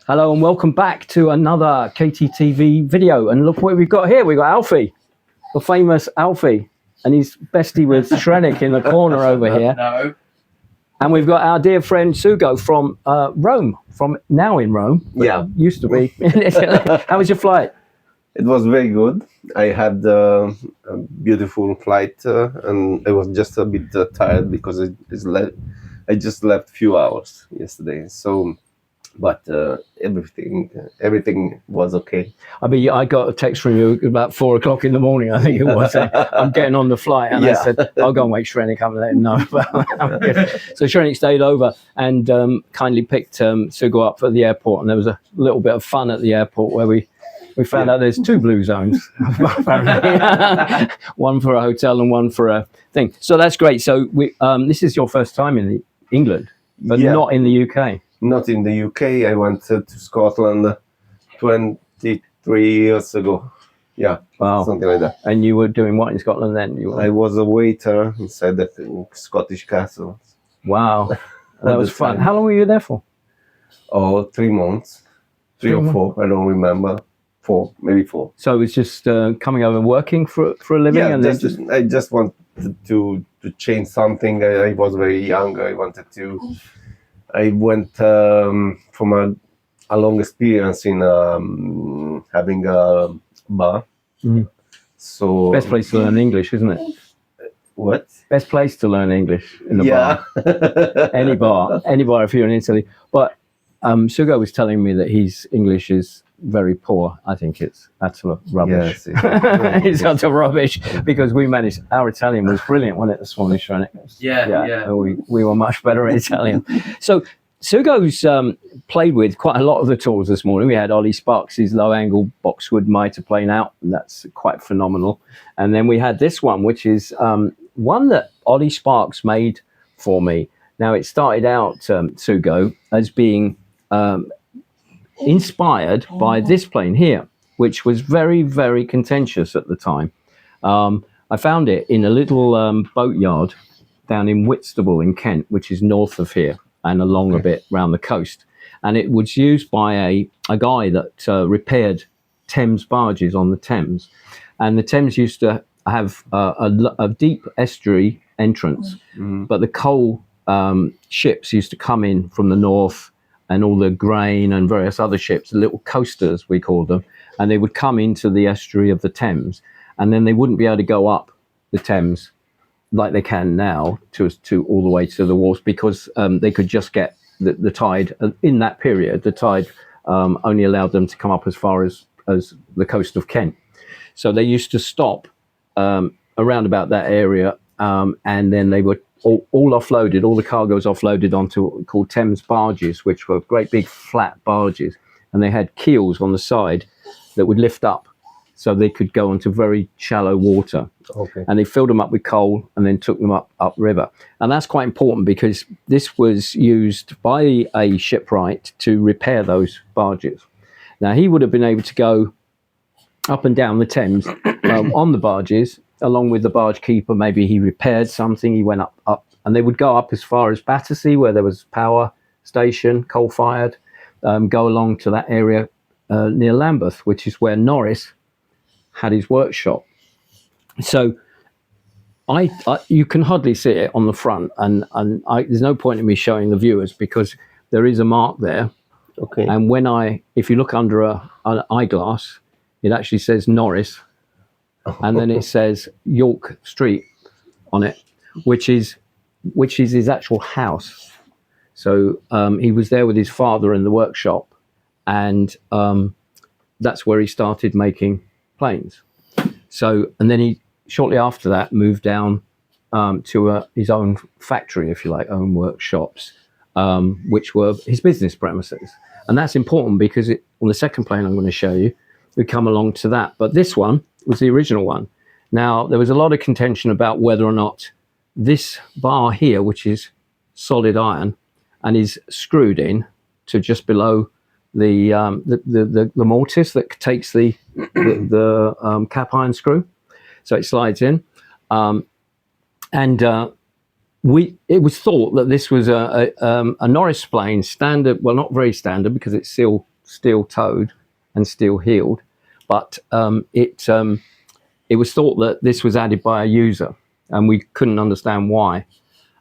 Hello and welcome back to another KTTV video. And look what we've got here. We've got Alfie, the famous Alfie, and he's bestie with Shrenik in the corner over here. No. And we've got our dear friend Sugo from Rome, from now in Rome. Yeah. Used to be. How was your flight? It was very good. I had a beautiful flight and I was just a bit tired because I just left a few hours yesterday. So, but everything was okay. I mean, I got a text from you about 4 o'clock in the morning, I think it was. I'm getting on the flight, and I said, I'll go and wake Shrenik up and let him know. So Shrenik stayed over and kindly picked Sugo up at the airport, and there was a little bit of fun at the airport where we found out there's 2 blue zones, one for a hotel and one for a thing. So that's great. So this is your first time in England, but not in the UK. Not in the UK. I went to Scotland 23 years ago. Yeah, wow, something like that. And you were doing what in Scotland then? I was a waiter inside the Scottish castle. Wow, that was fun. How long were you there for? Oh, 3 months, 3 or 4. I don't remember. 4, maybe 4. So it was just coming over and working for a living, and I just wanted to change something. I was very young. I went from a long experience in having a bar. Mm. So best place to learn English, isn't it? What? Best place to learn English in a bar. any bar if you're in Italy. But Sugo was telling me that his English is very poor. I think it's utter rubbish. Yes, it's utter rubbish because we managed. Our Italian was brilliant, wasn't it, this morning, Shrenik? Yeah. We were much better at Italian. So Sugo's played with quite a lot of the tools this morning. We had Ollie Sparks' low angle boxwood mitre playing out, and that's quite phenomenal. And then we had this one, which is one that Ollie Sparks made for me. Now it started out, Sugo, as being inspired by this plane here, which was very, very contentious at the time. I found it in a little boatyard down in Whitstable in Kent, which is north of here and along a bit round the coast. And it was used by a guy that repaired Thames barges on the Thames. And the Thames used to have a deep estuary entrance, but the coal ships used to come in from the north, and all the grain and various other ships, little coasters we called them, and they would come into the estuary of the Thames, and then they wouldn't be able to go up the Thames like they can now to all the way to the wharves, because they could just get the tide. In that period, the tide only allowed them to come up as far as the coast of Kent. So they used to stop around about that area, and then they would all offloaded, all the cargoes offloaded onto what we called Thames barges, which were great big flat barges, and they had keels on the side that would lift up so they could go onto very shallow water. Okay. And they filled them up with coal and then took them upriver. And that's quite important because this was used by a shipwright to repair those barges. Now he would have been able to go up and down the Thames on the barges, along with the barge keeper. Maybe he repaired something, he went up, and they would go up as far as Battersea, where there was power station, coal-fired, go along to that area near Lambeth, which is where Norris had his workshop. So you can hardly see it on the front, and there's no point in me showing the viewers because there is a mark there. Okay. And if you look under an eyeglass, it actually says Norris, and then it says York Street on it, which is his actual house. So he was there with his father in the workshop, and that's where he started making planes. So, and then he shortly after that moved down to his own factory, if you like, own workshops, which were his business premises. And that's important because on the second plane I'm going to show you, we come along to that. But this one was the original one. Now, there was a lot of contention about whether or not this bar here, which is solid iron and is screwed in to just below the mortise that takes the cap iron screw, so it slides in, it was thought that this was a Norris plane, standard, well, not very standard because it's still steel-toed and steel-heeled, but it was thought that this was added by a user, and we couldn't understand why.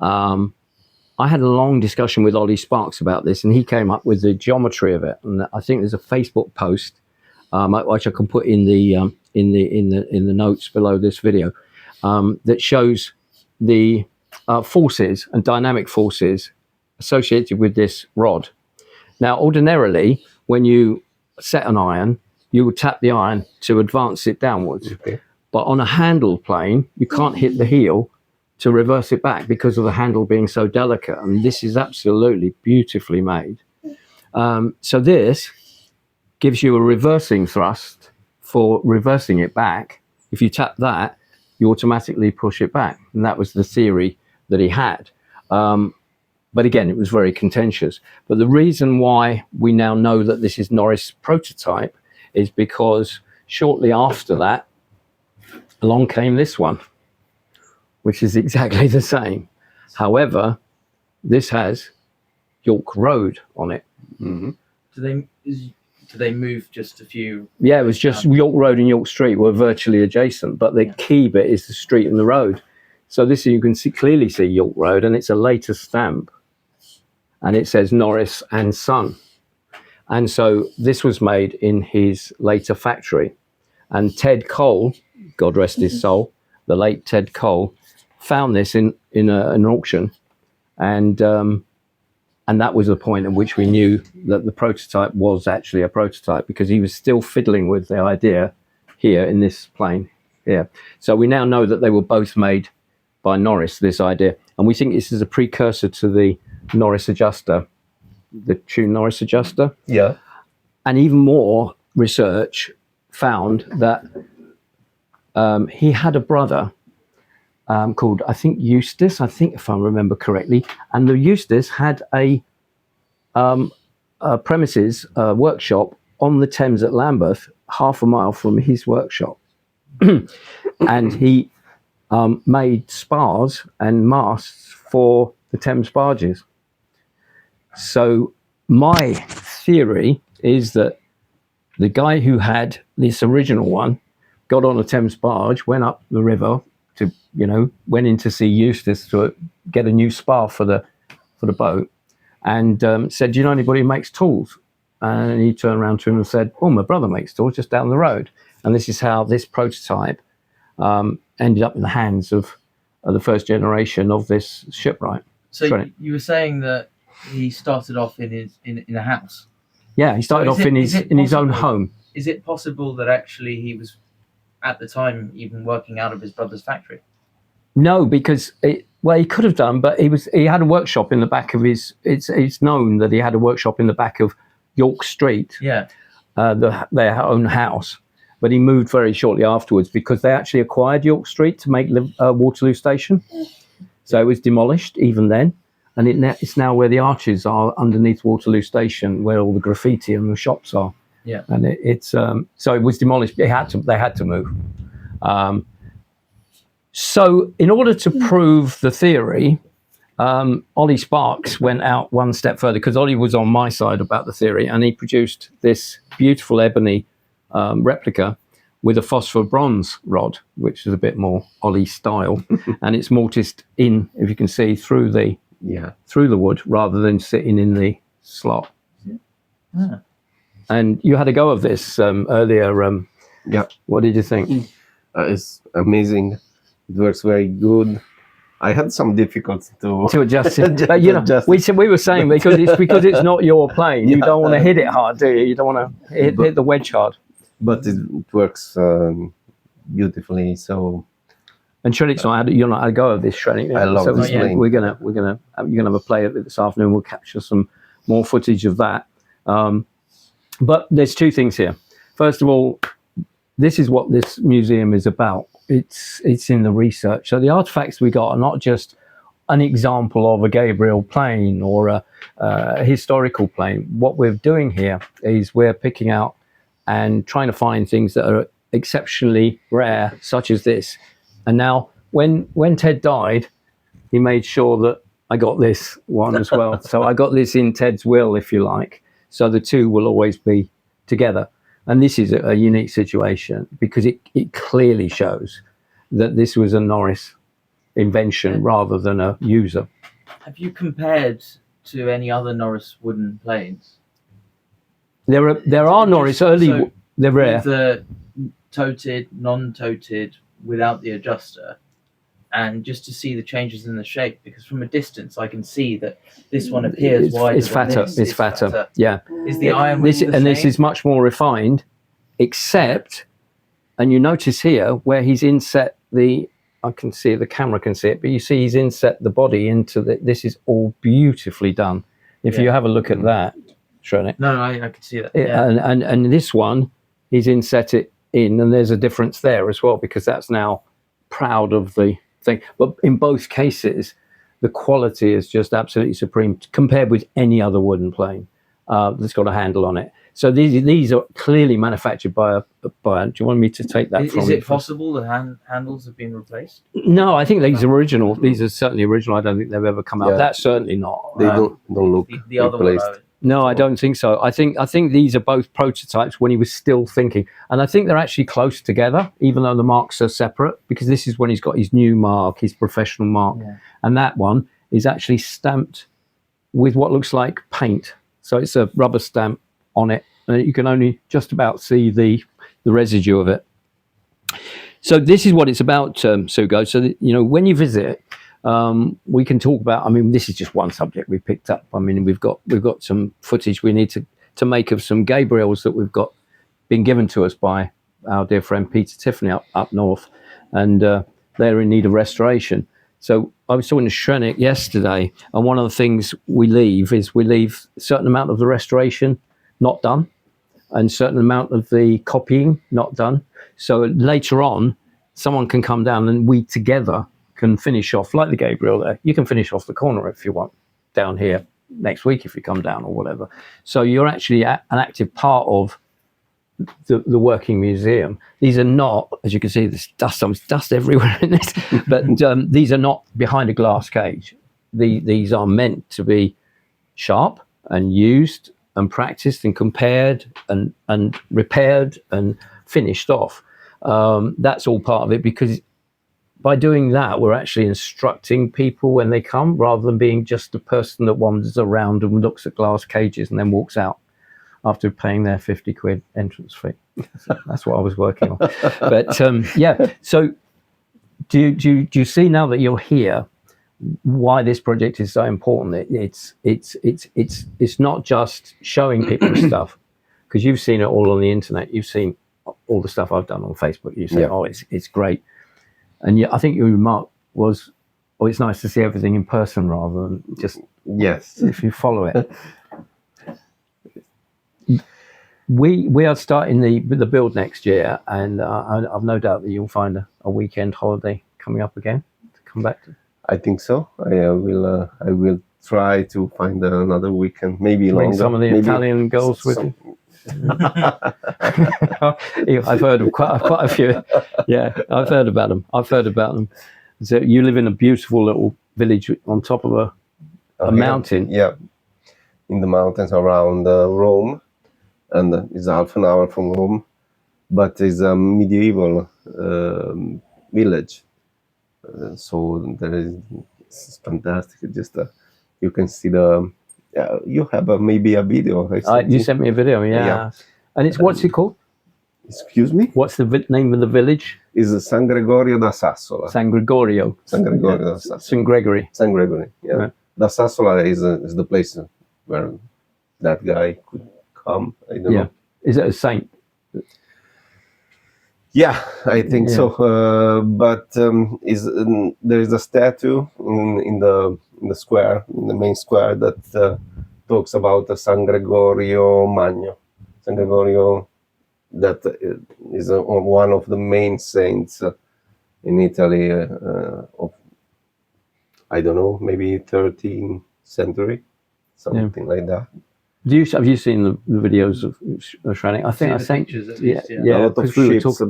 I had a long discussion with Ollie Sparks about this, and he came up with the geometry of it. And I think there's a Facebook post which I can put in the notes below this video that shows the forces and dynamic forces associated with this rod. Now, ordinarily, when you set an iron, you would tap the iron to advance it downwards. Okay. But on a handled plane, you can't hit the heel to reverse it back because of the handle being so delicate. And this is absolutely beautifully made. So this gives you a reversing thrust for reversing it back. If you tap that, you automatically push it back. And that was the theory that he had. But again, it was very contentious. But the reason why we now know that this is Norris prototype is because shortly after that, along came this one, which is exactly the same. However, this has York Road on it. Mm-hmm. Do they move just a few? Yeah, it was just York Road and York Street were virtually adjacent, but the key bit is the street and the road. So this, you can clearly see York Road, and it's a later stamp, and it says Norris and Son. And so this was made in his later factory. And Ted Cole, God rest his soul, the late Ted Cole, found this in an auction, and that was the point at which we knew that the prototype was actually a prototype, because he was still fiddling with the idea here in this plane here. So we now know that they were both made by Norris, this idea, and we think this is a precursor to the Norris Adjuster, the tune Norris Adjuster. Yeah. And even more research found that he had a brother called, I think, Eustace, I think, if I remember correctly, and the Eustace had a premises, workshop on the Thames at Lambeth, half a mile from his workshop. And he made spars and masts for the Thames barges. So my theory is that the guy who had this original one got on a Thames barge, went up the river to, went in to see Eustace to get a new spar for the boat, and said, "Do you know anybody who makes tools?" And he turned around to him and said, "Oh, my brother makes tools just down the road." And this is how this prototype ended up in the hands of the first generation of this shipwright. So you were saying that he started off in a house. Yeah, he started off in his own home. Is it possible that actually he was at the time even working out of his brother's factory? No, because he could have done, but he had a workshop in the back of his. It's known that he had a workshop in the back of York Street. Yeah, their own house. But he moved very shortly afterwards because they actually acquired York Street to make Waterloo Station. So it was demolished even then. And it's now where the arches are underneath Waterloo Station, where all the graffiti and the shops are. Yeah. And so it was demolished. They had to move. So in order to prove the theory, Ollie Sparks went out one step further, because Ollie was on my side about the theory, and he produced this beautiful ebony replica with a phosphor bronze rod, which is a bit more Ollie style, and it's mortised in, if you can see, through the wood rather than sitting in the slot. Yeah. And you had a go of this earlier. Yeah. What did you think? It's amazing. It works very good. I had some difficulty to adjust it. But we were saying because it's not your plane, you don't want to hit it hard, do you? You don't want to hit the wedge hard. But it works beautifully. So. And Shrenik's you're not had a go of this, Shrenik. I love this plane. You're gonna have a play at it this afternoon. We'll capture some more footage of that. But there's two things here. First of all, this is what this museum is about. It's in the research. So the artifacts we got are not just an example of a Gabriel plane or a historical plane. What we're doing here is we're picking out and trying to find things that are exceptionally rare, such as this. And now, when Ted died, he made sure that I got this one as well. So I got this in Ted's will, if you like. So the two will always be together. And this is a unique situation because it clearly shows that this was a Norris invention rather than a user. Have you compared to any other Norris wooden planes? There are Norris early. So they're rare. The toted, non-toted, without the adjuster, and just to see the changes in the shape, because from a distance I can see that this one appears wider. It's fatter. This. It's fatter. Yeah. Is the iron this wheel the and this same? is much more refined, except, and you notice here where he's inset the. I can see it, the camera can see it, but you see he's inset the body into the. This is all beautifully done. If you have a look at that, Shrenik. No, I can see that. Yeah. And this one, he's inset it in, and there's a difference there as well because that's now proud of the thing. But in both cases, the quality is just absolutely supreme compared with any other wooden plane that's got a handle on it. So these are clearly manufactured by a. Do you want me to take that? Is it possible that handles have been replaced? No, I think these are original. These are certainly original. I don't think they've ever come out. Yeah. That's certainly not. They don't look The other replaced. one. No, I don't think so. I think these are both prototypes when he was still thinking, and I think they're actually close together, even though the marks are separate. Because this is when he's got his new mark, his professional mark, and that one is actually stamped with what looks like paint. So it's a rubber stamp on it, and you can only just about see the residue of it. So this is what it's about, Sugo. So that, when you visit, we can talk about. I mean, this is just one subject we picked up. I mean, we've got some footage we need to make of some Gabriels that we've got been given to us by our dear friend Peter Tiffany up north, and they're in need of restoration. So I was talking to Shrenik yesterday, and one of the things we leave a certain amount of the restoration not done, and a certain amount of the copying not done. So later on, someone can come down and we together can finish off, like the Gabriel there. You can finish off the corner if you want, down here next week if you come down or whatever. So you're actually an active part of the working museum. These are not, as you can see, there's dust everywhere in this, but these are not behind a glass cage. These are meant to be sharp and used and practiced and compared and repaired and finished off. That's all part of it, because by doing that, we're actually instructing people when they come, rather than being just a person that wanders around and looks at glass cages and then walks out after paying their 50 quid entrance fee. That's what I was working on. But so do you see, now that you're here, why this project is so important? It's not just showing people stuff, because you've seen it all on the internet. You've seen all the stuff I've done on Facebook. You say, oh, it's great. And I think your remark was, oh, it's nice to see everything in person rather than just if you follow it. We are starting the build next year, and I've no doubt that you'll find a weekend holiday coming up again to come back to. I think so. I will try to find another weekend, maybe Bring longer. some of the Italian girls with you. I've heard of quite a few. Yeah, I've heard about them. So you live in a beautiful little village on top of a mountain. Yeah, in the mountains around Rome, and it's half an hour from Rome, but it's a medieval village. So it's fantastic. Just you can see you have maybe a video. You sent me a video, yeah. And it's, what's it called? Excuse me? What's the name of the village? Is San Gregorio da Sassola. San Gregorio. San Gregorio da Sassola. St. Gregory. San Gregory, yeah. Right. Da Sassola is the place where that guy could come. I don't know. Is it a saint? Yeah, I think so. But there is a statue in the square, in the main square, that talks about San Gregorio Magno. San Gregorio, that is one of the main saints in Italy of, I don't know, maybe 13th century, something like that. Have you seen the videos of Shrenik? I think I sent pictures at a least, lot of ships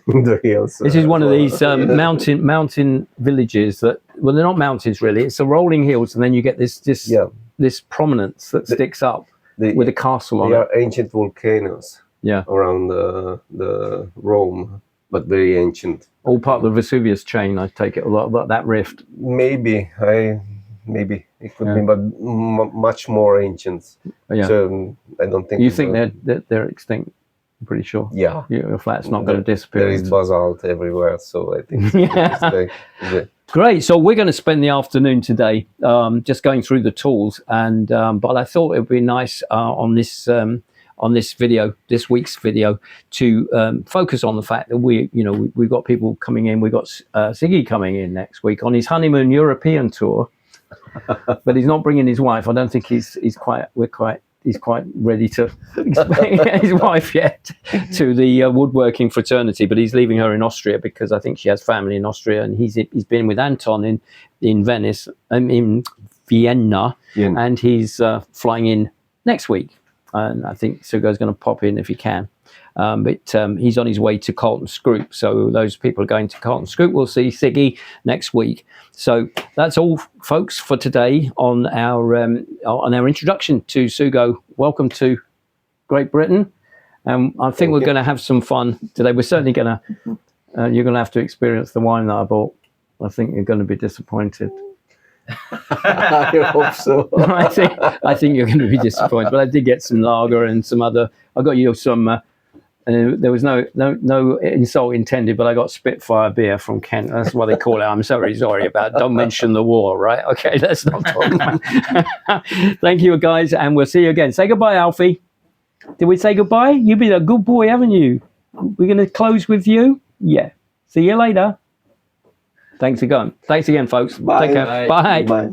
in the hills. This is one of these mountain villages that, well, they're not mountains really. It's the rolling hills, and then you get this prominence that sticks up. with a castle on They it. are ancient volcanoes. Yeah. Around the Rome, but very ancient. All part of the Vesuvius chain, I take it, a lot about that rift. Maybe it could Yeah. be, but much more ancient. Yeah. So I don't think. You think they're extinct? I'm pretty sure. Yeah. Your flat's not going to disappear. There is basalt everywhere, so I think. Great. So we're going to spend the afternoon today just going through the tools, and but I thought it would be nice on this video, this week's video, to focus on the fact that we've got people coming in. We've got Siggy coming in next week on his honeymoon European tour, but he's not bringing his wife. I don't think he's quite ready to get his wife yet to the woodworking fraternity, but he's leaving her in Austria because I think she has family in Austria, and he's been with Anton in Venice, in Vienna, and he's flying in next week. And I think Sugo's going to pop in if he can. But he's on his way to Carlton Scroop. So those people are going to Carlton Scroop. We'll see Siggy next week. So that's all, folks, for today on our introduction to Sugo. Welcome to Great Britain. I think we're going to have some fun today. We're certainly going to, you're going to have to experience the wine that I bought. I think you're going to be disappointed. I hope so. I think you're going to be disappointed, but I did get some lager and some other. I got you some. There was no insult intended, but I got Spitfire beer from Kent. That's what they call it. I'm sorry about it. Don't mention the war, right? Okay, let's not talk about it. Thank you, guys, and we'll see you again. Say goodbye, Alfie. Did we say goodbye? You've been a good boy, haven't you? We're going to close with you. Yeah. See you later. Thanks again, folks. Bye. Take care. Bye. Bye.